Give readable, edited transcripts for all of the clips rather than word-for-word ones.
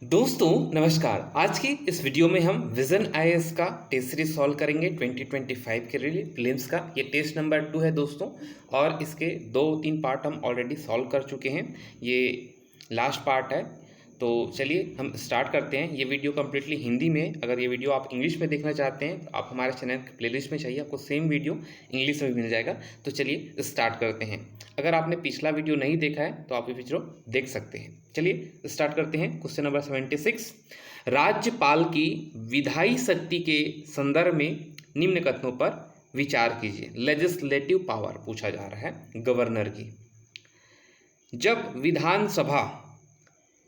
दोस्तों नमस्कार। आज की इस वीडियो में हम विजन आईएएस का टेस्ट सीरीज सॉल्व करेंगे 2025 के लिए प्रीलिम्स का। ये टेस्ट नंबर 2 है दोस्तों, और इसके 2-3 पार्ट हम ऑलरेडी सॉल्व कर चुके हैं। ये लास्ट पार्ट है, तो चलिए हम स्टार्ट करते हैं। ये वीडियो कम्प्लीटली हिंदी में। अगर ये वीडियो आप इंग्लिश में देखना चाहते हैं तो आप हमारे चैनल के प्लेलिस्ट में चाहिए, आपको सेम वीडियो इंग्लिश में भी मिल जाएगा। तो चलिए स्टार्ट करते हैं। अगर आपने पिछला वीडियो नहीं देखा है तो आप ये वीडियो देख सकते हैं। चलिए स्टार्ट करते हैं। क्वेश्चन नंबर 76, राज्यपाल की विधायी शक्ति के संदर्भ में निम्न कथनों पर विचार कीजिए। लेजिस्लेटिव पावर पूछा जा रहा है गवर्नर की। जब विधानसभा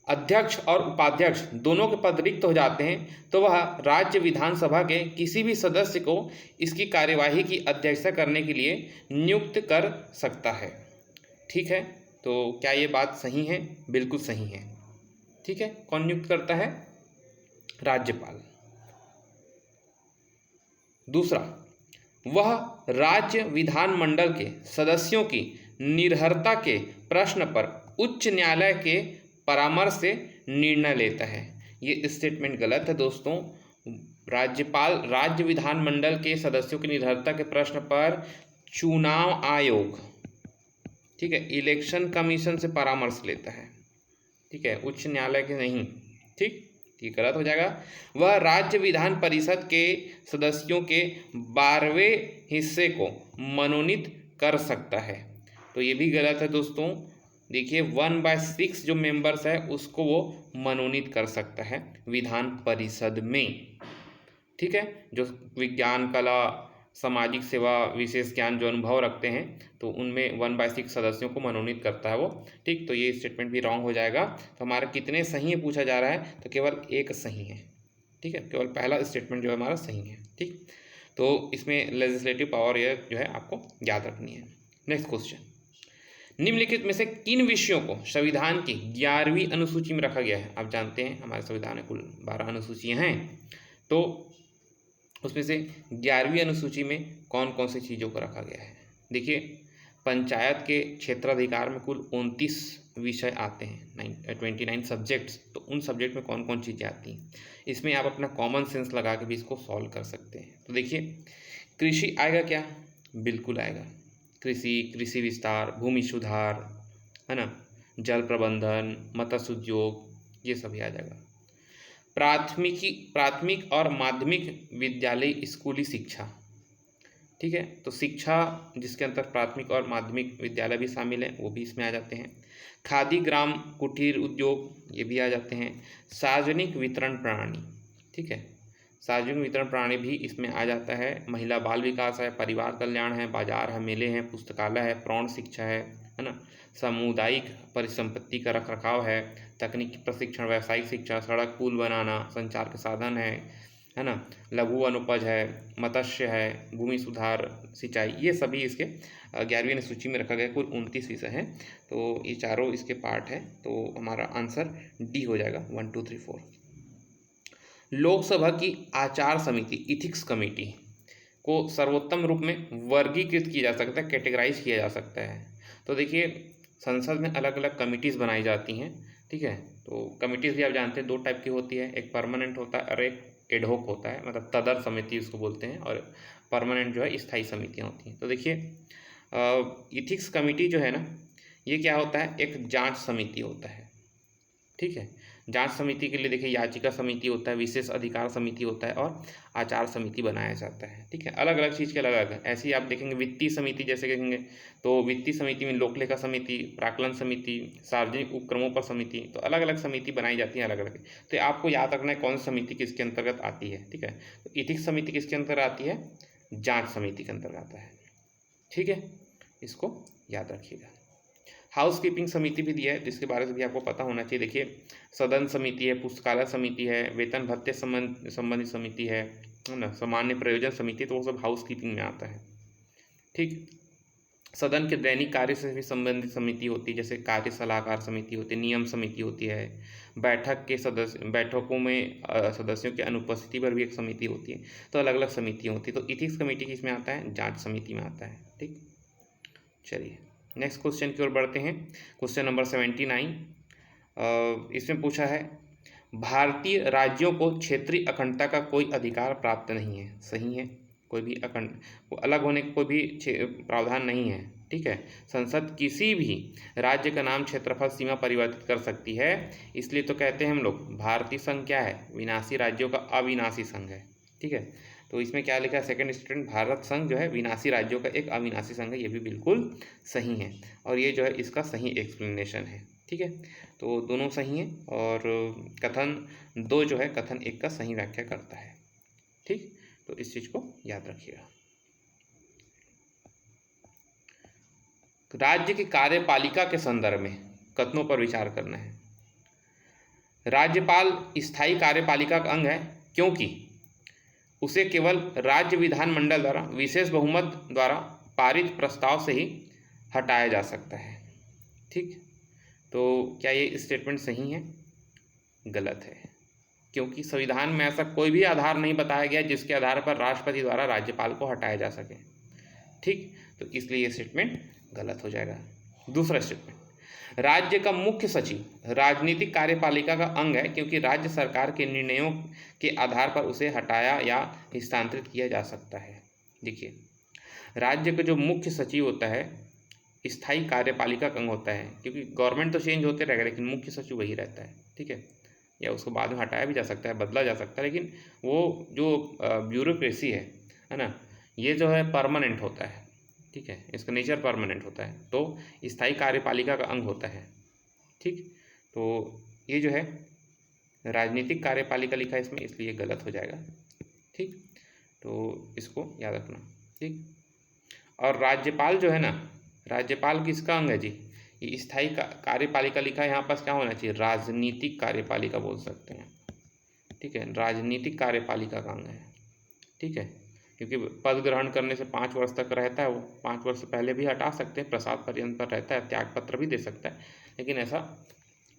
अध्यक्ष और उपाध्यक्ष दोनों के पद रिक्त हो जाते हैं तो वह राज्य विधानसभा के किसी भी सदस्य को इसकी कार्यवाही की अध्यक्षता करने के लिए नियुक्त कर सकता है। ठीक है, तो क्या ये बात सही है? बिल्कुल सही है। ठीक है, कौन नियुक्त करता है? राज्यपाल। दूसरा, वह राज्य विधानमंडल के सदस्यों की निर्भरता के प्रश्न पर उच्च न्यायालय के परामर्श से निर्णय लेता है। ये स्टेटमेंट गलत है दोस्तों। राज्यपाल राज्य विधानमंडल के सदस्यों की निर्भरता के प्रश्न पर चुनाव आयोग, ठीक है, इलेक्शन कमीशन से परामर्श लेता है। ठीक है, उच्च न्यायालय के नहीं। ठीक, ये गलत हो जाएगा। वह राज्य विधान परिषद के सदस्यों के 12वें हिस्से को मनोनीत कर सकता है। तो ये भी गलत है दोस्तों। देखिए 1/6 जो मेंबर्स है उसको वो मनोनीत कर सकता है विधान परिषद में। ठीक है, जो विज्ञान, कला, सामाजिक सेवा, विशेष ज्ञान जो अनुभव रखते हैं तो उनमें 1/6 सदस्यों को मनोनीत करता है वो। ठीक, तो ये स्टेटमेंट भी रॉन्ग हो जाएगा। तो हमारे कितने सही है पूछा जा रहा है, तो केवल एक सही है। ठीक है, केवल पहला स्टेटमेंट जो है हमारा सही है। ठीक, तो इसमें लेजिस्लेटिव पावर ये जो है आपको याद रखनी है। नेक्स्ट क्वेश्चन, निम्नलिखित में से किन विषयों को संविधान की 11वीं अनुसूची में रखा गया है? आप जानते हैं हमारे संविधान में कुल 12 अनुसूचियां हैं, तो उसमें से 11वीं अनुसूची में कौन कौन सी चीज़ों को रखा गया है? देखिए, पंचायत के क्षेत्राधिकार में कुल 29 विषय आते हैं, 29 सब्जेक्ट्स। तो उन सब्जेक्ट में कौन कौन चीज़ें आती हैं, इसमें आप अपना कॉमन सेंस लगा के भी इसको सॉल्व कर सकते हैं। तो देखिए, कृषि आएगा क्या? बिल्कुल आएगा। कृषि विस्तार, भूमि सुधार, है ना, जल प्रबंधन, मत्स्य उद्योग, ये सभी आ जाएगा। प्राथमिक और माध्यमिक विद्यालय स्कूली शिक्षा। ठीक है, तो शिक्षा जिसके अंदर प्राथमिक और माध्यमिक विद्यालय भी शामिल हैं वो भी इसमें आ जाते हैं। खादी ग्राम कुटीर उद्योग, ये भी आ जाते हैं। सार्वजनिक वितरण प्रणाली, ठीक है, सार्वजनिक वितरण प्रणाली भी इसमें आ जाता है। महिला बाल विकास है, परिवार कल्याण है, बाजार है, मेले हैं, पुस्तकालय है, प्रौढ़ शिक्षा है ना, सामुदायिक परिसंपत्ति का रखरखाव है, तकनीकी प्रशिक्षण, व्यावसायिक शिक्षा, सड़क पुल बनाना, संचार के साधन है ना, लघु अनुपज है, मत्स्य है, भूमि सुधार, सिंचाई, ये सभी इसके 11वीं अनुसूची में रखा गया। कुल 29 विषय हैं, तो ये चारों इसके पार्ट हैं। तो हमारा आंसर डी हो जाएगा, 1 2 3 4। लोकसभा की आचार समिति, इथिक्स कमेटी को सर्वोत्तम रूप में वर्गीकृत किया जा सकता है, कैटेगराइज किया जा सकता है। तो देखिए, संसद में अलग अलग कमिटीज़ बनाई जाती हैं। ठीक है, तो कमिटीज़ भी आप जानते हैं 2 टाइप की होती है, एक परमानेंट होता है और एक एडहोक होता है, मतलब तदर समिति उसको बोलते हैं, और परमानेंट जो है स्थायी समितियाँ होती हैं। तो देखिए, इथिक्स कमेटी जो है ना, ये क्या होता है? एक जांच समिति होता है। ठीक है, जांच समिति के लिए देखिए याचिका समिति होता है, विशेष अधिकार समिति होता है, और आचार समिति बनाया जाता है। ठीक है, अलग अलग चीज़ के अलग अलग है। ऐसे ही आप देखेंगे वित्तीय समिति जैसे कहेंगे, तो वित्तीय समिति में लोक लेखा समिति, प्राक्कलन समिति, सार्वजनिक उपक्रमों पर समिति, तो अलग अलग समिति बनाई जाती है अलग अलग। तो आपको याद रखना है कौन सी समिति किसके अंतर्गत आती है। ठीक है, तो इथिक्स समिति किसके अंतर्गत आती है? जाँच समिति के अंतर्गत आता है। ठीक है, इसको याद रखिएगा। हाउस कीपिंग समिति भी दिया है, जिसके बारे में भी आपको पता होना चाहिए। देखिए, सदन समिति है, पुस्तकालय समिति है, वेतन भत्ते संबंधित समिति है ना, सामान्य प्रयोजन समिति, तो वो सब हाउस कीपिंग में आता है। ठीक, सदन के दैनिक कार्य से भी संबंधित समिति होती है, जैसे कार्य सलाहकार समिति होती है, नियम समिति होती है, बैठकों में सदस्यों की अनुपस्थिति पर भी एक समिति होती है। तो अलग अलग समितियाँ होती है। तो इथिक्स कमेटी किसमें आता है? जांच समिति में आता है। ठीक, चलिए नेक्स्ट क्वेश्चन की ओर बढ़ते हैं। क्वेश्चन नंबर 79, इसमें पूछा है, भारतीय राज्यों को क्षेत्रीय अखंडता का कोई अधिकार प्राप्त नहीं है। सही है, कोई भी अलग होने का कोई भी प्रावधान नहीं है। ठीक है, संसद किसी भी राज्य का नाम, क्षेत्रफल, सीमा परिवर्तित कर सकती है। इसलिए तो कहते हैं हम लोग भारतीय संघ क्या है, विनाशी राज्यों का अविनाशी संघ है। ठीक है, तो इसमें क्या लिखा है, सेकंड स्टूडेंट, भारत संघ जो है विनाशी राज्यों का एक अविनाशी संघ है। ये भी बिल्कुल सही है और ये जो है इसका सही एक्सप्लेनेशन है। ठीक है, तो दोनों सही हैं और कथन 2 जो है कथन 1 का सही व्याख्या करता है। ठीक, तो इस चीज को याद रखिएगा। राज्य की कार्यपालिका के संदर्भ में कथनों पर विचार करना है। राज्यपाल स्थायी कार्यपालिका का अंग है क्योंकि उसे केवल राज्य विधानमंडल द्वारा विशेष बहुमत द्वारा पारित प्रस्ताव से ही हटाया जा सकता है। ठीक, तो क्या ये स्टेटमेंट सही है? गलत है, क्योंकि संविधान में ऐसा कोई भी आधार नहीं बताया गया जिसके आधार पर राष्ट्रपति द्वारा राज्यपाल को हटाया जा सके। ठीक, तो इसलिए ये स्टेटमेंट गलत हो जाएगा। दूसरा स्टेटमेंट, राज्य का मुख्य सचिव राजनीतिक कार्यपालिका का अंग है क्योंकि राज्य सरकार के निर्णयों के आधार पर उसे हटाया या हस्तांतरित किया जा सकता है। देखिए, राज्य का जो मुख्य सचिव होता है स्थायी कार्यपालिका का अंग होता है, क्योंकि गवर्नमेंट तो चेंज होते रहेगा लेकिन मुख्य सचिव वही रहता है। ठीक है, या उसको बाद में हटाया भी जा सकता है, बदला जा सकता है, लेकिन वो जो ब्यूरोक्रेसी है ना, ये जो है परमानेंट होता है। ठीक है, इसका नेचर परमानेंट होता है, तो स्थायी कार्यपालिका का अंग होता है। ठीक, तो ये जो है राजनीतिक कार्यपालिका लिखा है इसमें, इसलिए गलत हो जाएगा। ठीक, तो इसको याद रखना। ठीक, और राज्यपाल जो है ना, राज्यपाल किसका अंग है जी? ये स्थायी कार्यपालिका लिखा है, यहाँ पास क्या होना चाहिए, राजनीतिक कार्यपालिका बोल सकते हैं। ठीक है, राजनीतिक कार्यपालिका का अंग है। ठीक है, क्योंकि पद ग्रहण करने से 5 वर्ष तक रहता है, वो 5 वर्ष से पहले भी हटा सकते हैं, प्रसाद पर्यंत पर रहता है, त्याग पत्र भी दे सकता है, लेकिन ऐसा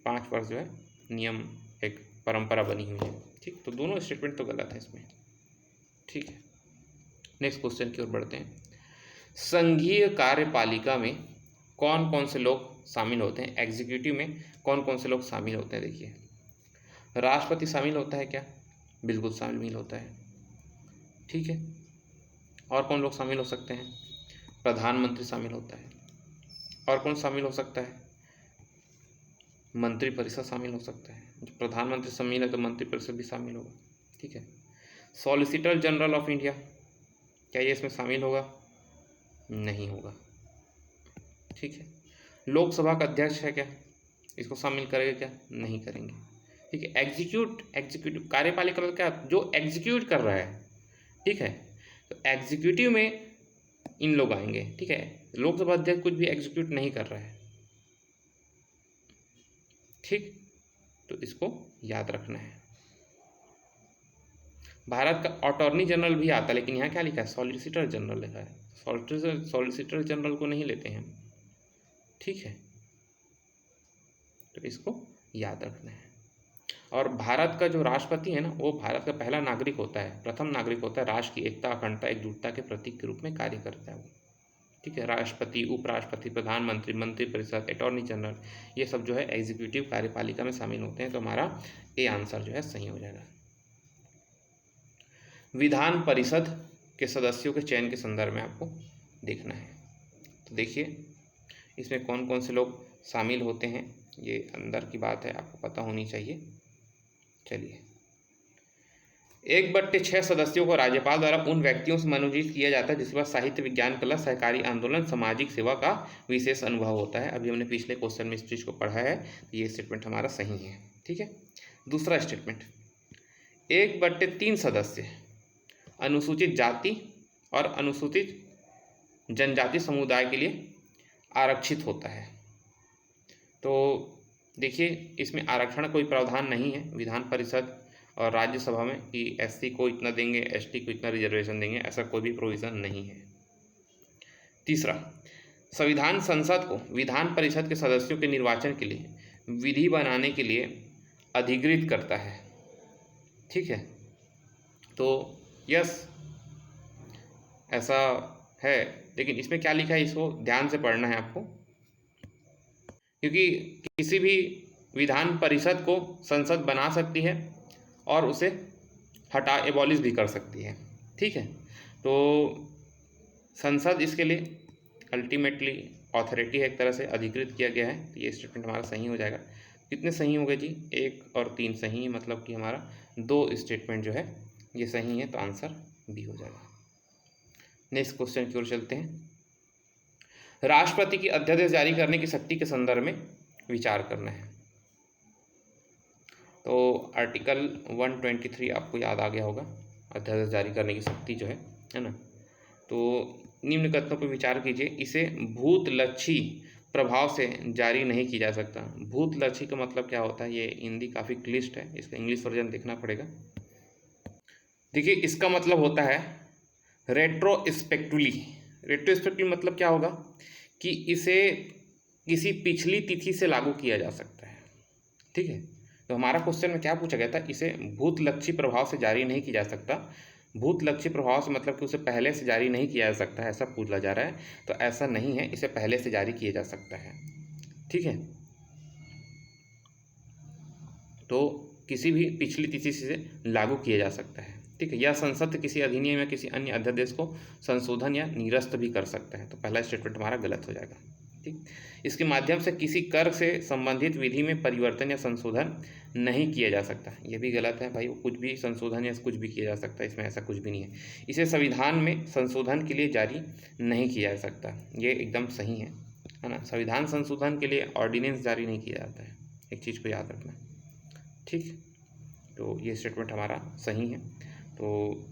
5 वर्ष जो है नियम, एक परंपरा बनी हुई है। ठीक, तो दोनों स्टेटमेंट तो गलत है इसमें। ठीक है, नेक्स्ट क्वेश्चन की ओर बढ़ते हैं। संघीय कार्यपालिका में कौन कौन से लोग शामिल होते हैं? एग्जीक्यूटिव में कौन कौन से लोग शामिल होते हैं? देखिए, राष्ट्रपति शामिल होता है क्या? बिल्कुल शामिल होता है। ठीक है, और कौन लोग शामिल हो सकते हैं? प्रधानमंत्री शामिल होता है। और कौन शामिल हो सकता है? मंत्रिपरिषद शामिल हो सकता है। जब प्रधानमंत्री शामिल है तो मंत्रिपरिषद भी शामिल होगा। ठीक है, सॉलिसिटर जनरल ऑफ इंडिया, क्या ये इसमें शामिल होगा? नहीं होगा। ठीक है, लोकसभा का अध्यक्ष है क्या, इसको शामिल करेंगे क्या? नहीं करेंगे। ठीक है, एग्जीक्यूटिव कार्यपालिका मतलब क्या, जो एग्जीक्यूट कर रहा है। ठीक है, तो एग्जीक्यूटिव में इन लोग आएंगे। ठीक है, लोकसभा अध्यक्ष कुछ भी एग्जीक्यूट नहीं कर रहा है। ठीक, तो इसको याद रखना है। भारत का अटॉर्नी जनरल भी आता है, लेकिन यहाँ क्या लिखा है, सॉलिसिटर जनरल लिखा है। सॉलिसिटर जनरल को नहीं लेते हैं। ठीक है, तो इसको याद रखना है। और भारत का जो राष्ट्रपति है ना, वो भारत का पहला नागरिक होता है, प्रथम नागरिक होता है, राष्ट्र की एकता, अखंडता, एकजुटता के प्रतीक के रूप में कार्य करता है वो। ठीक है, राष्ट्रपति, उपराष्ट्रपति, प्रधानमंत्री, मंत्रिपरिषद, अटॉर्नी जनरल, ये सब जो है एग्जीक्यूटिव कार्यपालिका में शामिल होते हैं। तो हमारा ए आंसर जो है सही हो जाएगा। विधान परिषद के सदस्यों के चयन के संदर्भ में आपको देखना है। तो देखिए, इसमें कौन कौन से लोग शामिल होते हैं, ये अंदर की बात है, आपको पता होनी चाहिए। चलिए, 1/6 सदस्यों को राज्यपाल द्वारा उन व्यक्तियों से मनोनीत किया जाता है जिसके पास साहित्य, विज्ञान, कला, सहकारी आंदोलन, सामाजिक सेवा का विशेष अनुभव होता है। अभी हमने पिछले क्वेश्चन में इस चीज़ को पढ़ा है, तो ये स्टेटमेंट हमारा सही है। ठीक है, दूसरा स्टेटमेंट, 1/3 सदस्य अनुसूचित जाति और अनुसूचित जनजाति समुदाय के लिए आरक्षित होता है। तो देखिए, इसमें आरक्षण कोई प्रावधान नहीं है विधान परिषद और राज्यसभा में कि एससी को इतना देंगे, एसटी को इतना रिजर्वेशन देंगे, ऐसा कोई भी प्रोविज़न नहीं है। तीसरा, संविधान संसद को विधान परिषद के सदस्यों के निर्वाचन के लिए विधि बनाने के लिए अधिकृत करता है। ठीक है, तो यस, ऐसा है, लेकिन इसमें क्या लिखा है इसको ध्यान से पढ़ना है आपको, क्योंकि किसी भी विधान परिषद को संसद बना सकती है और उसे एबॉलिश भी कर सकती है। ठीक है, तो संसद इसके लिए अल्टीमेटली ऑथोरिटी है, एक तरह से अधिकृत किया गया है। तो ये स्टेटमेंट हमारा सही हो जाएगा। कितने सही हो गए जी? 1 और 3 सही है, मतलब कि हमारा 2 स्टेटमेंट जो है ये सही है, तो आंसर बी हो जाएगा। नेक्स्ट क्वेश्चन की ओर चलते हैं। राष्ट्रपति की अध्यादेश जारी करने की शक्ति के संदर्भ में विचार करना है। तो आर्टिकल 123 आपको याद आ गया होगा, अध्यादेश जारी करने की शक्ति जो है ना। तो निम्न कथनों पर विचार कीजिए। इसे भूतलक्षी प्रभाव से जारी नहीं की जा सकता। भूतलक्षी का मतलब क्या होता है? ये हिंदी काफ़ी क्लिष्ट है, इसका इंग्लिश वर्जन देखना पड़ेगा। देखिए, इसका मतलब होता है रेट्रोस्पेक्टिवली। रेट्रोस्पेक्टिवली मतलब क्या होगा कि इसे किसी पिछली तिथि से लागू किया जा सकता है। ठीक है, तो हमारा क्वेश्चन में क्या पूछा गया था? इसे भूतलक्षी प्रभाव से जारी नहीं किया जा सकता। भूतलक्षी प्रभाव से मतलब कि उसे पहले से जारी नहीं किया जा सकता है, ऐसा पूछा जा रहा है। तो ऐसा नहीं है, इसे पहले से जारी किया जा सकता है। ठीक है, तो किसी भी पिछली तिथि से लागू किया जा सकता है। ठीक है, यह संसद किसी अधिनियम या किसी अन्य अध्यादेश को संशोधन या निरस्त भी कर सकता है। तो पहला स्टेटमेंट हमारा गलत हो जाएगा। ठीक, इसके माध्यम से किसी कर से संबंधित विधि में परिवर्तन या संशोधन नहीं किया जा सकता। ये भी गलत है भाई, वो कुछ भी संशोधन या कुछ भी किया जा सकता है, इसमें ऐसा कुछ भी नहीं है। इसे संविधान में संशोधन के लिए जारी नहीं किया जा सकता, ये एकदम सही है ना। संविधान संशोधन के लिए ऑर्डिनेंस जारी नहीं किया जाता है, एक चीज़ को याद रखना। ठीक, तो ये स्टेटमेंट हमारा सही है। तो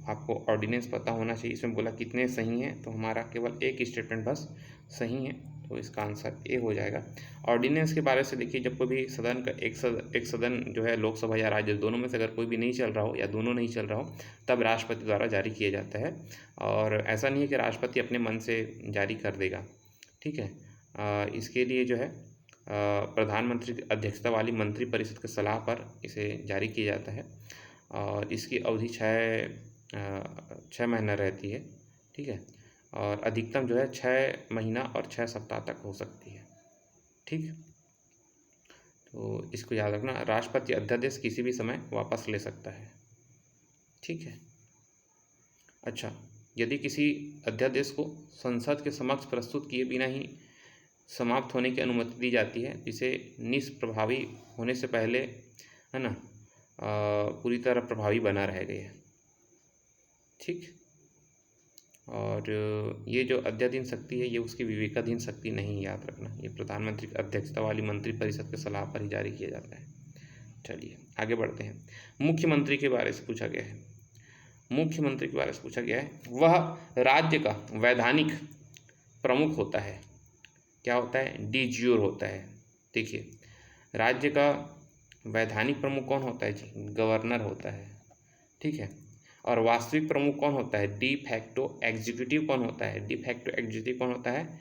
आपको ऑर्डिनेंस पता होना चाहिए। इसमें बोला कितने सही हैं, तो हमारा केवल एक स्टेटमेंट बस सही है, तो इसका आंसर ए हो जाएगा। ऑर्डिनेंस के बारे से देखिए, जब कोई भी सदन का एक सदन जो है लोकसभा या राज्य दोनों में से अगर कोई भी नहीं चल रहा हो या दोनों नहीं चल रहा हो, तब राष्ट्रपति द्वारा जारी किया जाता है। और ऐसा नहीं है कि राष्ट्रपति अपने मन से जारी कर देगा। ठीक है, इसके लिए जो है प्रधानमंत्री की अध्यक्षता वाली मंत्रिपरिषद की सलाह पर इसे जारी किया जाता है। और इसकी अवधि 6 महीना रहती है। ठीक है, और अधिकतम जो है 6 महीना और 6 सप्ताह तक हो सकती है। ठीक, तो इसको याद रखना। राष्ट्रपति अध्यादेश किसी भी समय वापस ले सकता है। ठीक है, अच्छा, यदि किसी अध्यादेश को संसद के समक्ष प्रस्तुत किए बिना ही समाप्त होने की अनुमति दी जाती है, इसे निष्प्रभावी होने से पहले है ना पूरी तरह प्रभावी बना रहेगा। ठीक, और ये जो अध्याधीन शक्ति है, ये उसकी विवेकाधीन शक्ति नहीं, याद रखना। ये प्रधानमंत्री की अध्यक्षता वाली मंत्रिपरिषद की सलाह पर ही जारी किया जाता है। चलिए आगे बढ़ते हैं। मुख्यमंत्री के बारे से पूछा गया है। मुख्यमंत्री के बारे से पूछा गया है, वह राज्य का वैधानिक प्रमुख होता है। क्या होता है? डी ज्यूर होता है। देखिए, राज्य का वैधानिक प्रमुख कौन होता है जी? गवर्नर होता है। ठीक है, और वास्तविक प्रमुख कौन होता है? डी फैक्टो एग्जीक्यूटिव कौन होता है? डी फैक्टो एग्जीक्यूटिव कौन होता है?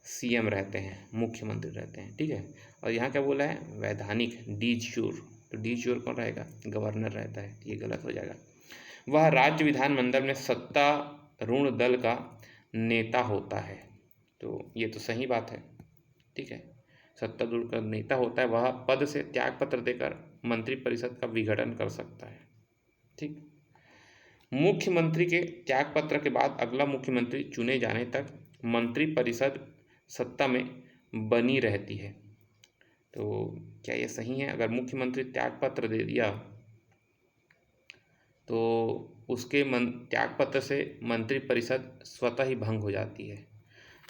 सीएम रहते हैं, मुख्यमंत्री रहते हैं। ठीक है, और यहाँ क्या बोला है? वैधानिक, डी ज्यूर। तो डी ज्यूर कौन रहेगा? गवर्नर रहता है। ये गलत हो जाएगा। वह राज्य विधानमंडल में सत्तारूढ़ दल का नेता होता है। तो ये तो सही बात है। ठीक है, सत्तारूढ़ का नेता होता है। वह पद से त्यागपत्र देकर मंत्रिपरिषद का विघटन कर सकता है। ठीक, मुख्यमंत्री के त्यागपत्र के बाद अगला मुख्यमंत्री चुने जाने तक मंत्रिपरिषद सत्ता में बनी रहती है। तो क्या ये सही है? अगर मुख्यमंत्री त्यागपत्र दे दिया तो उसके त्यागपत्र से मंत्रिपरिषद स्वतः ही भंग हो जाती है।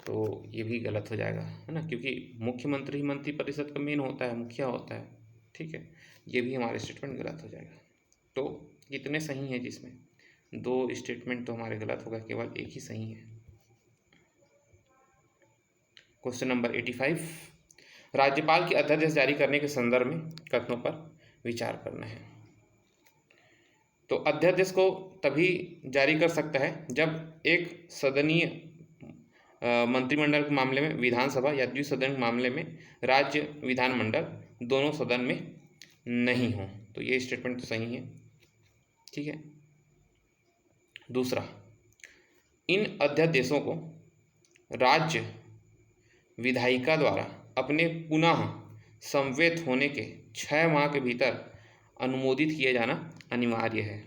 तो ये भी गलत हो जाएगा, है ना, क्योंकि मुख्यमंत्री ही मंत्रिपरिषद का मेन होता है, मुखिया होता है। ठीक है, ये भी हमारे स्टेटमेंट गलत हो जाएगा। तो कितने सही हैं जिसमें? 2 स्टेटमेंट तो हमारे गलत होगा, केवल एक ही सही है। क्वेश्चन नंबर 85, राज्यपाल की अध्यादेश जारी करने के संदर्भ में कथनों पर विचार करना है। तो अध्यादेश को तभी जारी कर सकता है जब एक सदनीय मंत्रिमंडल के मामले में विधानसभा या द्विसदन के मामले में राज्य विधानमंडल दोनों सदन में नहीं हो। तो ये स्टेटमेंट तो सही है। ठीक है, दूसरा, इन अध्यादेशों को राज्य विधायिका द्वारा अपने पुनः संवेद होने के 6 माह के भीतर अनुमोदित किए जाना अनिवार्य है।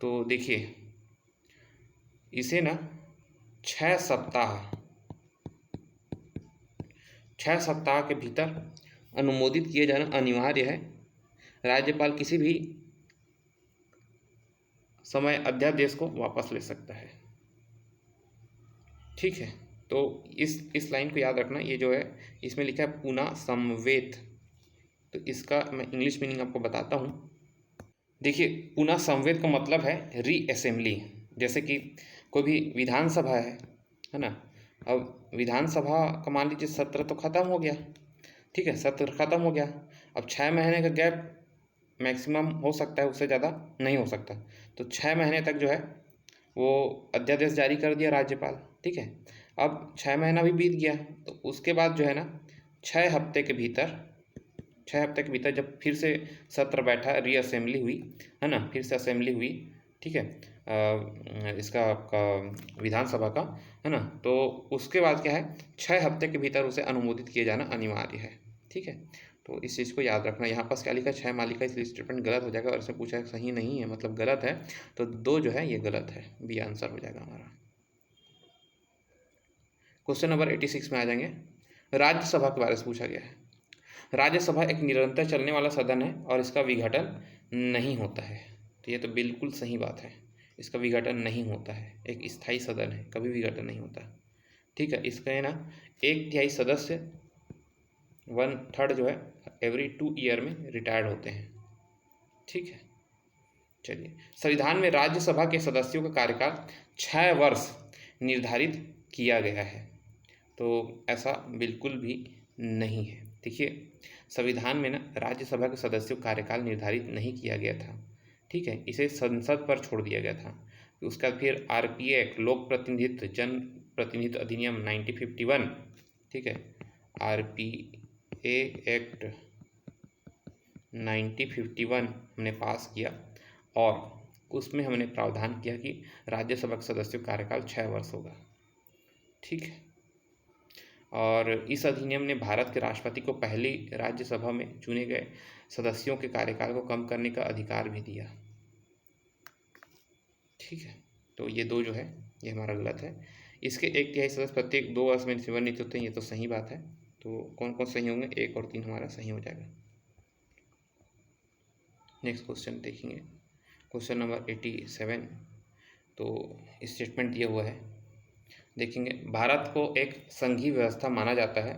तो देखिए इसे ना 6 सप्ताह के भीतर अनुमोदित किए जाना अनिवार्य है। राज्यपाल किसी भी समय अध्यादेश को वापस ले सकता है। ठीक है, तो इस लाइन को याद रखना। ये जो है इसमें लिखा है पुनः संवेत, तो इसका मैं इंग्लिश मीनिंग आपको बताता हूँ। देखिए पुनः संवेद का मतलब है रीअसेंबली। जैसे कि कोई भी विधानसभा है ना, अब विधानसभा का मान लीजिए सत्र तो ख़त्म हो गया, ठीक है, सत्र ख़त्म हो गया, अब 6 महीने का गैप मैक्सिमम हो सकता है, उससे ज़्यादा नहीं हो सकता। तो 6 महीने तक जो है वो अध्यादेश जारी कर दिया राज्यपाल, ठीक है। अब 6 महीना भी बीत गया, तो उसके बाद जो है ना 6 हफ्ते के भीतर जब फिर से सत्र बैठा, रीअसेंबली हुई है ना, फिर से असेंबली हुई, ठीक है, इसका आपका विधानसभा का है ना, तो उसके बाद क्या है 6 हफ्ते के भीतर उसे अनुमोदित किए जाना अनिवार्य है। ठीक है, तो इस चीज़ को याद रखना। यहाँ पास क्या लिखा है 6 मालिका, इसलिए स्टेटमेंट गलत हो जाएगा, और इससे पूछा है सही नहीं है मतलब गलत है, तो 2 जो है ये गलत है, बी आंसर हो जाएगा हमारा। क्वेश्चन नंबर 86 में आ जाएंगे। राज्यसभा के बारे में पूछा गया है। राज्यसभा एक निरंतर चलने वाला सदन है और इसका विघटन नहीं होता है। तो ये तो बिल्कुल सही बात है, इसका विघटन नहीं होता है, एक स्थायी सदन है, कभी विघटन नहीं होता। ठीक है, इसका है ना 1/3 सदस्य 1/3 जो है एवरी 2 ईयर में रिटायर्ड होते हैं। ठीक है, चलिए संविधान में राज्यसभा के सदस्यों का कार्यकाल 6 वर्ष निर्धारित किया गया है। तो ऐसा बिल्कुल भी नहीं है। देखिए संविधान में ना राज्यसभा के सदस्यों का कार्यकाल निर्धारित नहीं किया गया था, ठीक है, इसे संसद पर छोड़ दिया गया था। उसका फिर आरपीए एक्ट, लोक प्रतिनिधित्व जन प्रतिनिधित्व अधिनियम 1951, ठीक है, आरपीए एक्ट 1951 हमने पास किया, और उसमें हमने प्रावधान किया कि राज्यसभा के सदस्यों का कार्यकाल 6 वर्ष होगा। ठीक है, और इस अधिनियम ने भारत के राष्ट्रपति को पहली राज्यसभा में चुने गए सदस्यों के कार्यकाल को कम करने का अधिकार भी दिया। ठीक है, तो ये 2 जो है ये हमारा गलत है। इसके 1/3 सदस्य प्रत्येक 2 वर्ष में सेवानिवृत्त होते हैं, ये तो सही बात है। तो कौन कौन सही होंगे, 1 और 3 हमारा सही हो जाएगा। नेक्स्ट क्वेश्चन देखेंगे, क्वेश्चन नंबर 87। तो स्टेटमेंट दिया हुआ है, देखेंगे भारत को एक संघीय व्यवस्था माना जाता है,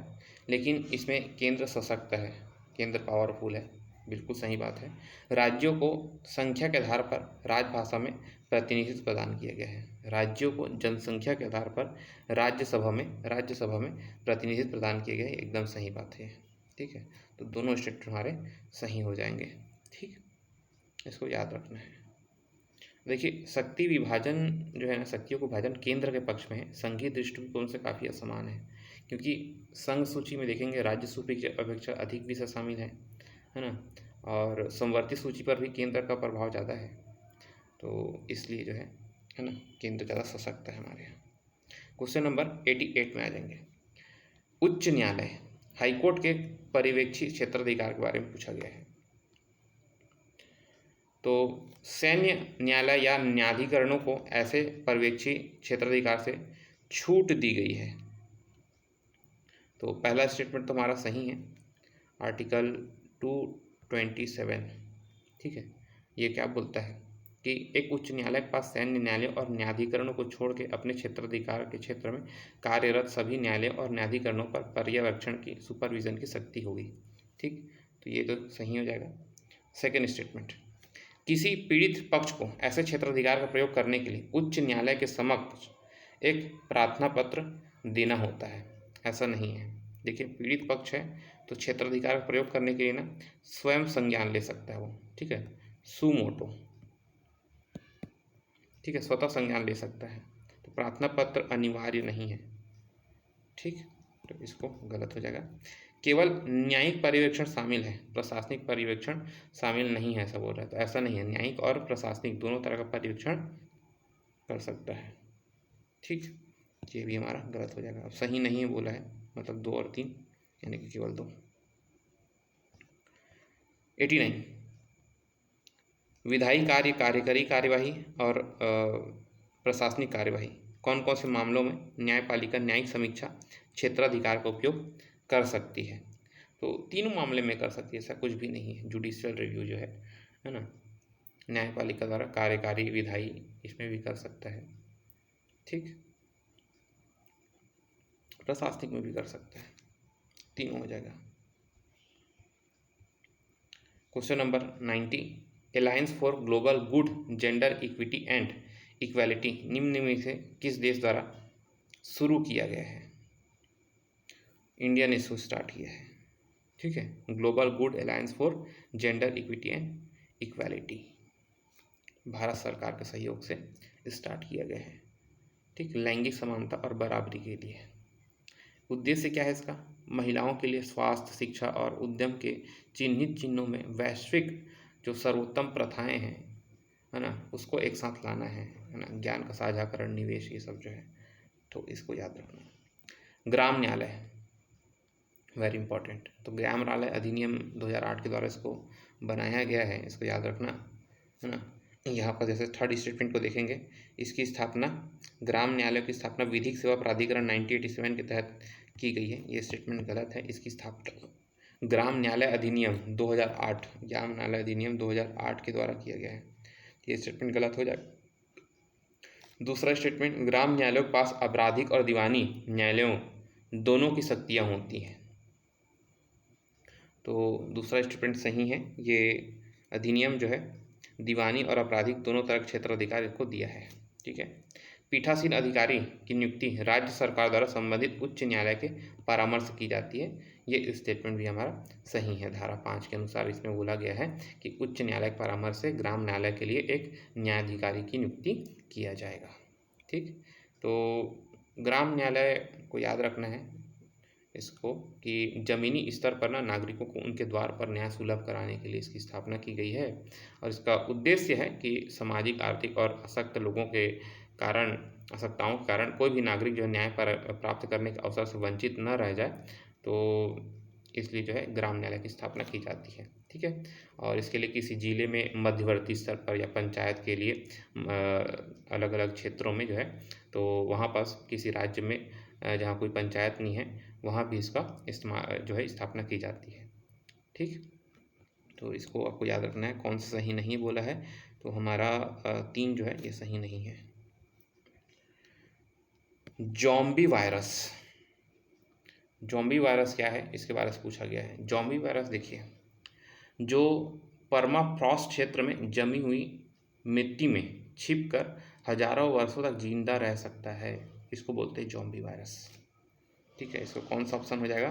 लेकिन इसमें केंद्र सशक्त है, केंद्र पावरफुल है, बिल्कुल सही बात है। राज्यों को संख्या के आधार पर राजभाषा में प्रतिनिधित्व प्रदान किया गया है। राज्यों को जनसंख्या के आधार पर राज्यसभा में प्रतिनिधित्व प्रदान किए गए, एकदम सही बात है। ठीक है, तो दोनों स्टेटमेंट हमारे सही हो जाएंगे। ठीक, इसको याद रखना है। देखिए शक्ति विभाजन जो है ना, शक्तियों को विभाजन केंद्र के पक्ष में है, संघीय दृष्टिकोण से काफ़ी असमान है, क्योंकि संघ सूची में देखेंगे राज्य सूची की अपेक्षा अधिक विषय शामिल है ना, और समवर्ती सूची पर भी केंद्र का प्रभाव ज़्यादा है, तो इसलिए जो है ना केंद्र ज़्यादा सशक्त है हमारे यहाँ। क्वेश्चन नंबर 88 में आ जाएंगे। उच्च न्यायालय हाईकोर्ट के पर्यवेक्षी क्षेत्राधिकार के बारे में पूछा गया है। तो सैन्य न्यायालय या न्यायाधिकरणों को ऐसे पर्यवेक्षी क्षेत्राधिकार से छूट दी गई है। तो पहला स्टेटमेंट तो हमारा सही है, आर्टिकल 227, ठीक है, ये क्या बोलता है कि एक उच्च न्यायालय के पास सैन्य न्यायालय और न्यायाधिकरणों को छोड़ के अपने क्षेत्राधिकार के क्षेत्र में कार्यरत सभी न्यायालय और न्यायाधिकरणों पर पर्यवेक्षण की, सुपरविजन की शक्ति होगी। ठीक, तो ये तो सही हो जाएगा। सेकेंड स्टेटमेंट, किसी पीड़ित पक्ष को ऐसे क्षेत्राधिकार का प्रयोग करने के लिए उच्च न्यायालय के समक्ष एक प्रार्थना पत्र देना होता है, ऐसा नहीं है। देखिए पीड़ित पक्ष है तो क्षेत्राधिकार का प्रयोग करने के लिए ना स्वयं संज्ञान ले सकता है वो, ठीक है, सुमोटो, ठीक है, स्वतः संज्ञान ले सकता है, तो प्रार्थना पत्र अनिवार्य नहीं है। ठीक, तो इसको गलत हो जाएगा। केवल न्यायिक पर्यवेक्षण शामिल है, प्रशासनिक पर्यवेक्षण शामिल नहीं है, ऐसा बोल रहा है, तो ऐसा नहीं है, न्यायिक और प्रशासनिक दोनों तरह का पर्यवेक्षण कर सकता है। ठीक, ये भी हमारा गलत हो जाएगा, अब सही नहीं है बोला है, मतलब 2 और 3 यानी कि केवल 2। 89 विधायी कार्य, कार्यकारी कार्यवाही और प्रशासनिक कार्यवाही कौन कौन से मामलों में न्यायपालिका न्यायिक समीक्षा क्षेत्राधिकार का उपयोग कर सकती है? तो तीनों मामले में कर सकती है, ऐसा कुछ भी नहीं है। जुडिशियल रिव्यू जो है ना, न्यायपालिका द्वारा कार्यकारी विधायी इसमें भी कर सकता है, ठीक, प्रशासनिक में भी कर सकता है, तीनों हो जाएगा। Question number 90 alliance for global good gender equity and equality निम्न में से किस देश द्वारा शुरू किया गया है? इंडिया ने इसको स्टार्ट किया है, ठीक है। Global good alliance for gender equity and equality Bharat सरकार के सहयोग से स्टार्ट किया गया है, ठीक, लैंगिक समानता और बराबरी के लिए। उद्देश्य क्या है इसका? महिलाओं के लिए स्वास्थ्य, शिक्षा और उद्यम के चिन्हित चिन्हों में वैश्विक जो सर्वोत्तम प्रथाएं हैं, है ना, उसको एक साथ लाना है ना, ज्ञान का साझाकरण, निवेश, ये सब जो है, तो इसको याद रखना। ग्राम न्यायालय वेरी इंपॉर्टेंट, तो ग्राम न्यायालय अधिनियम 2008 के द्वारा इसको बनाया गया है, इसको याद रखना, है ना। यहाँ पर जैसे थर्ड स्टेटमेंट को देखेंगे, इसकी स्थापना, ग्राम न्यायालय की स्थापना विधिक सेवा प्राधिकरण 1987 के तहत की गई है। ये स्टेटमेंट गलत है, इसकी स्थापना ग्राम न्यायालय अधिनियम 2008, ग्राम न्यायालय अधिनियम 2008 के द्वारा किया गया है, ये स्टेटमेंट गलत हो जाएगा। दूसरा स्टेटमेंट, ग्राम न्यायालयों के पास आपराधिक और दीवानी न्यायालयों दोनों की शक्तियाँ होती हैं, तो दूसरा स्टेटमेंट सही है। ये अधिनियम जो है दीवानी और आपराधिक दोनों तरह के क्षेत्राधिकार को दिया है, ठीक है। पीठासीन अधिकारी की नियुक्ति राज्य सरकार द्वारा संबंधित उच्च न्यायालय के परामर्श की जाती है, ये स्टेटमेंट भी हमारा सही है। धारा 5 के अनुसार इसमें बोला गया है कि उच्च न्यायालय के परामर्श से ग्राम न्यायालय के लिए एक न्यायाधिकारी की नियुक्ति किया जाएगा, ठीक। तो ग्राम न्यायालय को याद रखना है इसको कि ज़मीनी स्तर पर ना नागरिकों को उनके द्वार पर न्याय सुलभ कराने के लिए इसकी स्थापना की गई है, और इसका उद्देश्य है कि सामाजिक, आर्थिक और अशक्त लोगों के कारण, आवश्यकताओं के कारण कोई भी नागरिक जो है न्याय पर प्राप्त करने के अवसर से वंचित न रह जाए, तो इसलिए जो है ग्राम न्यायालय की स्थापना की जाती है, ठीक है। और इसके लिए किसी जिले में मध्यवर्ती स्तर पर या पंचायत के लिए अलग अलग क्षेत्रों में जो है, तो वहाँ पर किसी राज्य में जहाँ कोई पंचायत नहीं है वहाँ भी इसका इस्तेमाल जो है स्थापना की जाती है, ठीक। तो इसको आपको याद रखना है। कौन सा सही नहीं बोला है, तो हमारा 3 जो है ये सही नहीं है। ज़ॉम्बी वायरस, ज़ॉम्बी वायरस क्या है, इसके बारे में पूछा गया है। ज़ॉम्बी वायरस देखिए, जो परमाफ्रॉस्ट क्षेत्र में जमी हुई मिट्टी में छिपकर हजारों वर्षों तक जिंदा रह सकता है, इसको बोलते हैं ज़ॉम्बी वायरस, ठीक है। इसका कौन सा ऑप्शन हो जाएगा?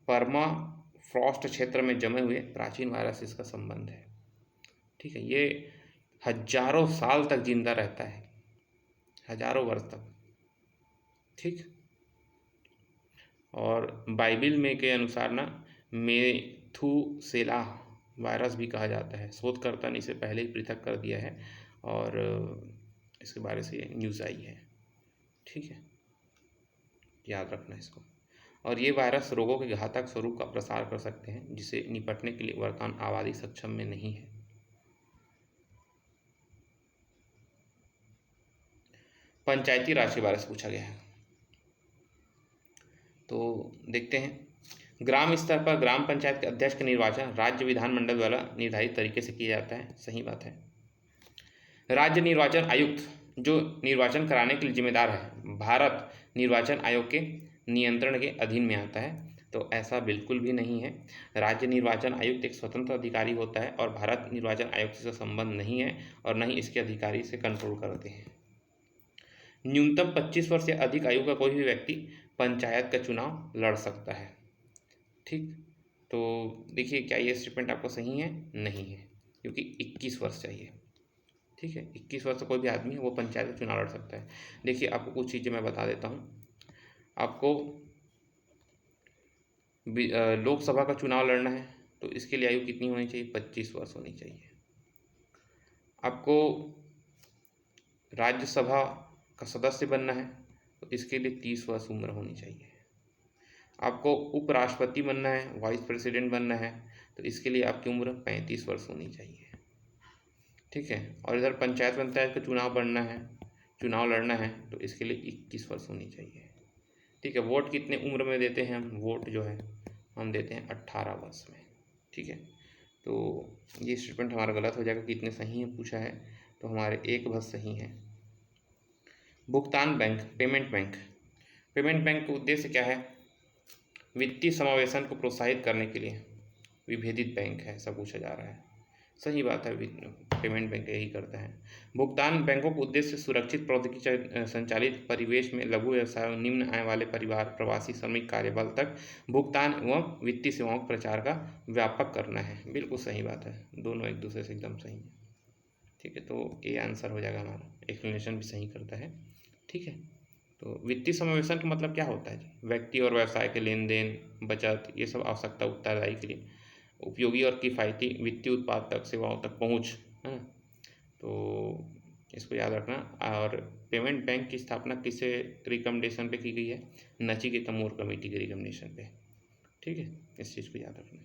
परमाफ्रॉस्ट क्षेत्र में जमे हुए प्राचीन वायरस इसका संबंध है, ठीक है। ये हजारों साल तक जिंदा रहता है, हजारों वर्ष तक, ठीक। और बाइबिल में के अनुसार ना मेथुसेला वायरस भी कहा जाता है। शोधकर्ता ने इसे पहले ही पृथक कर दिया है और इसके बारे से न्यूज़ आई है, ठीक है, याद रखना इसको। और ये वायरस रोगों के घातक स्वरूप का प्रसार कर सकते हैं, जिसे निपटने के लिए वर्तमान आबादी सक्षम में नहीं है। पंचायती राज के बारे में पूछा गया है, तो देखते हैं। ग्राम स्तर पर ग्राम पंचायत के अध्यक्ष का निर्वाचन राज्य विधानमंडल द्वारा निर्धारित तरीके से किया जाता है, सही बात है। राज्य निर्वाचन आयुक्त जो निर्वाचन कराने के लिए जिम्मेदार है, भारत निर्वाचन आयोग के नियंत्रण के अधीन में आता है, तो ऐसा बिल्कुल भी नहीं है। राज्य निर्वाचन आयुक्त एक स्वतंत्र अधिकारी होता है और भारत निर्वाचन आयोग से संबंध नहीं है और न ही इसके अधिकारी से कंट्रोल करते हैं। न्यूनतम 25 वर्ष से अधिक आयु का कोई भी व्यक्ति पंचायत का चुनाव लड़ सकता है, ठीक। तो देखिए, क्या ये स्टेटमेंट आपको सही है? नहीं है, क्योंकि 21 वर्ष चाहिए, ठीक है। 21 वर्ष का कोई भी आदमी है वो पंचायत का चुनाव लड़ सकता है। देखिए, आपको कुछ चीज़ें मैं बता देता हूँ। आपको लोकसभा का चुनाव लड़ना है तो इसके लिए आयु कितनी होनी चाहिए? 25 वर्ष होनी चाहिए। आपको राज्यसभा का सदस्य बनना है तो इसके लिए 30 वर्ष उम्र होनी चाहिए। आपको उपराष्ट्रपति बनना है, वाइस प्रेसिडेंट बनना है, तो इसके लिए आपकी उम्र 35 वर्ष होनी चाहिए, ठीक है। और इधर पंचायत का चुनाव लड़ना है तो इसके लिए 21 वर्ष होनी चाहिए, ठीक है। वोट कितने उम्र में देते हैं हम? वोट जो है हम देते हैं 18 वर्ष में, ठीक है। तो ये स्टेटमेंट हमारा गलत हो जाएगा। कितने सही है पूछा है, तो हमारे एक बस सही है। भुगतान bank, payment bank. Payment bank का उद्देश्य क्या है? वित्तीय समावेशन को प्रोत्साहित करने के लिए विभेदित बैंक है, ऐसा पूछा जा रहा है। सही बात है, पेमेंट बैंक यही करता है। भुगतान बैंकों का उद्देश्य सुरक्षित प्रौद्योगिकी संचालित परिवेश में लघु व्यवसाय और निम्न आय वाले परिवार, प्रवासी श्रमिक कार्यबल तक भुगतान एवं वित्तीय सेवाओं के प्रचार का व्यापक करना है। बिल्कुल सही बात है, दोनों एक दूसरे से एकदम सही है, ठीक है। तो ये आंसर हो जाएगा हमारा। एक्सप्लेनेशन भी सही करता है, ठीक है। तो वित्तीय समावेशन का मतलब क्या होता है जी? व्यक्ति और व्यवसाय के लेन देन, बचत, ये सब आवश्यकता उत्तरदायी के लिए उपयोगी और किफ़ायती वित्तीय उत्पाद तक, सेवाओं तक पहुंच, है ना। तो इसको याद रखना। और पेमेंट बैंक की स्थापना किसे रिकमेंडेशन पे की गई है? नचिकेता मोर कमेटी के रिकमेंडेशन पे, ठीक है। इस चीज़ को याद रखना।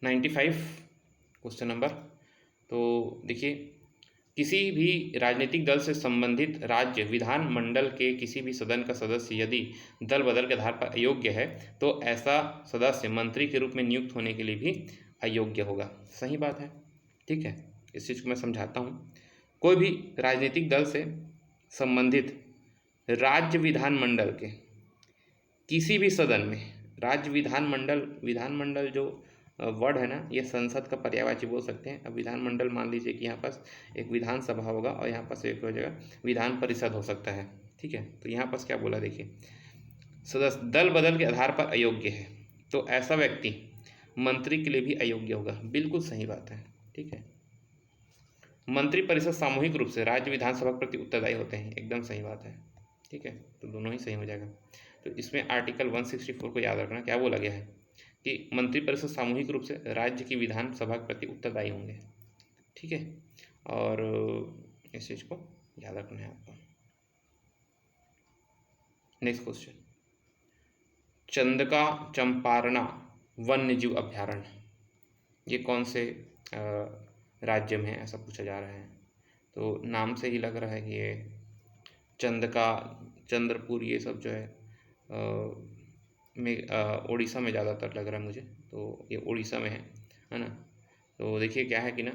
95 क्वेश्चन नंबर। तो देखिए, किसी भी राजनीतिक दल से संबंधित राज्य विधानमंडल के किसी भी सदन का सदस्य यदि दल बदल के आधार पर अयोग्य है तो ऐसा सदस्य मंत्री के रूप में नियुक्त होने के लिए भी अयोग्य होगा। सही बात है, ठीक है। इस चीज़ को मैं समझाता हूँ। कोई भी राजनीतिक दल से संबंधित राज्य विधानमंडल के किसी भी सदन में, राज्य विधानमंडल जो वर्ड है ना, ये संसद का पर्यायवाची बोल सकते हैं। अब विधानमंडल मान लीजिए कि यहाँ पास एक विधानसभा होगा और यहाँ पास एक हो जाएगा विधान परिषद हो सकता है, ठीक है। तो यहाँ पास क्या बोला, देखिए, सदस्य दल बदल के आधार पर अयोग्य है तो ऐसा व्यक्ति मंत्री के लिए भी अयोग्य होगा। बिल्कुल सही बात है, ठीक है। मंत्री परिषद सामूहिक रूप से राज्य विधानसभा के प्रति उत्तरदायी होते हैं, एकदम सही बात है, ठीक है। तो दोनों ही सही हो जाएगा। तो इसमें आर्टिकल 164 को याद रखना, क्या बोला गया है कि मंत्रिपरिषद सामूहिक रूप से राज्य की विधानसभा के प्रति उत्तरदायी होंगे, ठीक है। और इस चीज़ को याद रखना है आपको। नेक्स्ट क्वेश्चन, चंदका चंपारणा वन्यजीव अभ्यारण्य ये कौन से राज्य में है, ऐसा पूछा जा रहा है। तो नाम से ही लग रहा है कि ये चंदका, चंद्रपुर, ये सब जो है में उड़ीसा में ज़्यादातर लग रहा है मुझे। तो ये उड़ीसा में है ना। तो देखिए क्या है कि ना,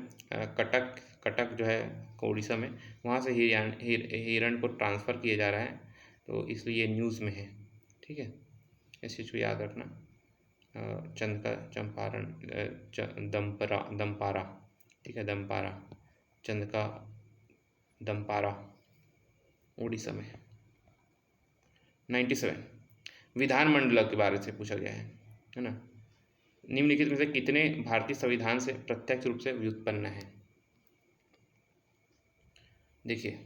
कटक जो है उड़ीसा में, वहाँ से हिरण को ट्रांसफ़र किया जा रहा है, तो इसलिए न्यूज़ में है, ठीक है। इस चीज़ को याद रखना। चंदका चंपारण दमपारा, ठीक है, दमपारा, चंदका दमपारा उड़ीसा में। 97 विधानमंडल के बारे से पूछा गया है ना। निम्नलिखित में से कितने भारतीय संविधान से प्रत्यक्ष रूप से व्युत्पन्न है? देखिए,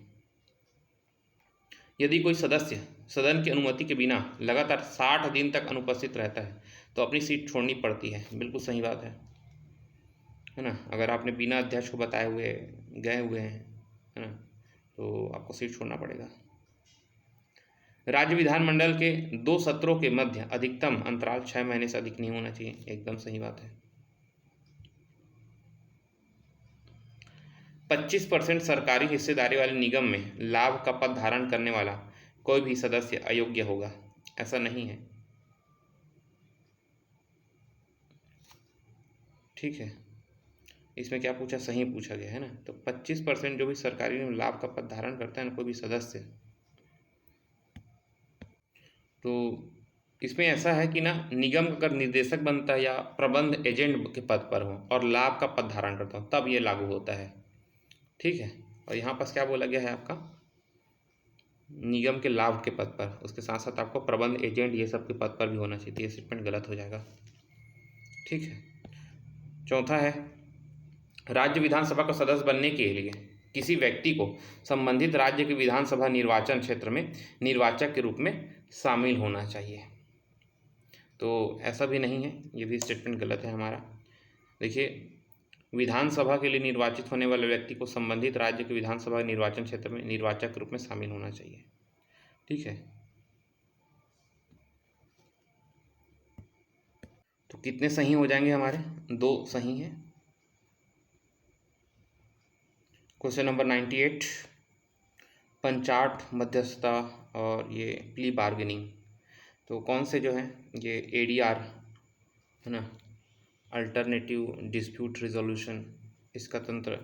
यदि कोई सदस्य सदन की अनुमति के बिना लगातार 60 दिन तक अनुपस्थित रहता है तो अपनी सीट छोड़नी पड़ती है। बिल्कुल सही बात है ना। अगर आपने बिना अध्यक्ष को बताए हुए गए हुए हैं, है ना, तो आपको सीट छोड़ना पड़ेगा। राज्य विधानमंडल के 2 सत्रों के मध्य अधिकतम अंतराल 6 महीने से अधिक नहीं होना चाहिए, एकदम सही बात है। 25% सरकारी हिस्सेदारी वाले निगम में लाभ का पद धारण करने वाला कोई भी सदस्य अयोग्य होगा, ऐसा नहीं है, ठीक है। इसमें क्या पूछा, सही पूछा गया है ना। तो 25% जो भी सरकारी लाभ का पद धारण करता है ना कोई भी सदस्य, तो इसमें ऐसा है कि ना, निगम अगर निर्देशक बनता है या प्रबंध एजेंट के पद पर हो और लाभ का पद धारण करता हो तब ये लागू होता है, ठीक है। और यहाँ पर क्या बोला गया है आपका, निगम के लाभ के पद पर, उसके साथ साथ आपको प्रबंध एजेंट ये सब के पद पर भी होना चाहिए। तो ये स्टेटमेंट गलत हो जाएगा, ठीक है। चौथा है, राज्य विधानसभा का सदस्य बनने के लिए किसी व्यक्ति को संबंधित राज्य के विधानसभा निर्वाचन क्षेत्र में निर्वाचक के रूप में शामिल होना चाहिए। तो ऐसा भी नहीं है, ये भी स्टेटमेंट गलत है हमारा। देखिए, विधानसभा के लिए निर्वाचित होने वाले व्यक्ति को संबंधित राज्य के विधानसभा निर्वाचन क्षेत्र में निर्वाचक के रूप में शामिल होना चाहिए, ठीक है। तो कितने सही हो जाएंगे हमारे? 2 सही हैं। क्वेश्चन नंबर 98, पंचाट, मध्यस्थता और ये प्ली बार्गेनिंग, तो कौन से जो है ये ADR है ना, अल्टरनेटिव डिस्प्यूट रिजोल्यूशन, इसका तंत्र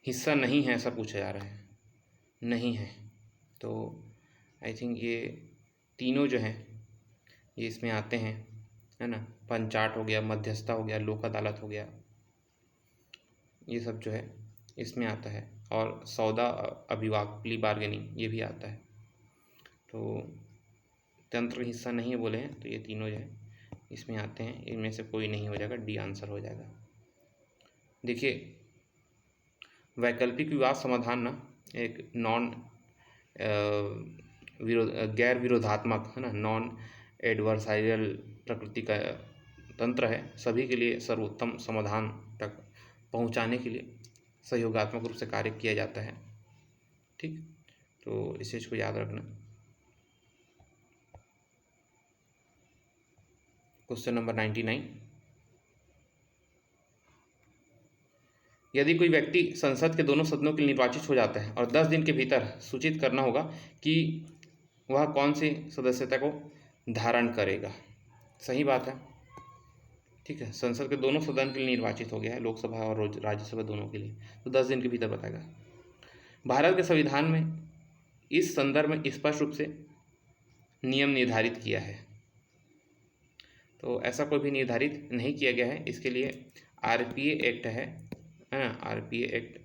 हिस्सा नहीं है ऐसा पूछा जा रहा है, नहीं है। तो आई थिंक ये तीनों जो हैं ये इसमें आते हैं, है ना। पंचाट हो गया, मध्यस्थता हो गया, लोक अदालत हो गया, ये सब जो है इसमें आता है। और सौदा अभिवाद, प्ली बार्गेनिंग, ये भी आता है। तो तंत्र हिस्सा नहीं है बोले हैं, तो ये तीनों जो है इसमें आते हैं। इनमें से कोई नहीं हो जाएगा, डी आंसर हो जाएगा। देखिए, वैकल्पिक विवाद समाधान ना एक गैर विरोधात्मक, है ना, नॉन एडवर्सारियल प्रकृति का तंत्र है। सभी के लिए सर्वोत्तम समाधान तक पहुंचाने के लिए सहयोगात्मक रूप से कार्य किया जाता है। ठीक, तो इस चीज़ को याद रखना। क्वेश्चन नंबर 99, यदि कोई व्यक्ति संसद के दोनों सदनों के लिए निर्वाचित हो जाता है और 10 दिन के भीतर सूचित करना होगा कि वह कौन सी सदस्यता को धारण करेगा। सही बात है, ठीक है। संसद के दोनों सदन के लिए निर्वाचित हो गया है, लोकसभा और राज्यसभा दोनों के लिए, तो 10 दिन के भीतर बताएगा। भारत के संविधान में इस संदर्भ में स्पष्ट रूप से नियम निर्धारित किया है, तो ऐसा कोई भी निर्धारित नहीं किया गया है। इसके लिए RPA एक्ट है ना, RPA एक्ट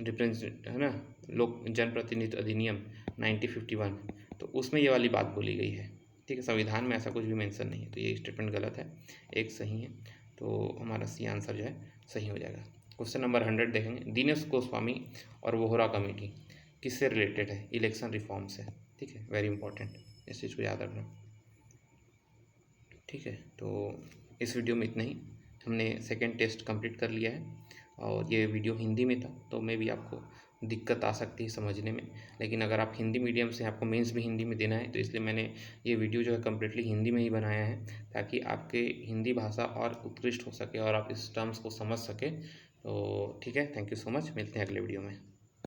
रिप्रेजेंट, है ना, लोक जनप्रतिनिधित्व अधिनियम 1951, तो उसमें ये वाली बात बोली गई है। ठीक है, संविधान में ऐसा कुछ भी मेंशन नहीं है, तो ये स्टेटमेंट गलत है, एक सही है। तो हमारा सी आंसर जो है सही हो जाएगा। क्वेश्चन नंबर 100 देखेंगे, दिनेश गोस्वामी और वोहरा कमेटी किससे रिलेटेड है? इलेक्शन रिफॉर्म से। ठीक है, वेरी इंपॉर्टेंट, इस चीज़ को याद रखना। ठीक है, तो इस वीडियो में इतना ही। हमने सेकंड टेस्ट कंप्लीट कर लिया है और ये वीडियो हिंदी में था, तो मैं भी आपको दिक्कत आ सकती है समझने में, लेकिन अगर आप हिंदी मीडियम से, आपको मेंस भी हिंदी में देना है, तो इसलिए मैंने ये वीडियो जो है कम्प्लीटली हिंदी में ही बनाया है, ताकि आपके हिंदी भाषा और उत्कृष्ट हो सके और आप इस टर्म्स को समझ सके। तो ठीक है, थैंक यू सो मच, मिलते हैं अगले वीडियो में।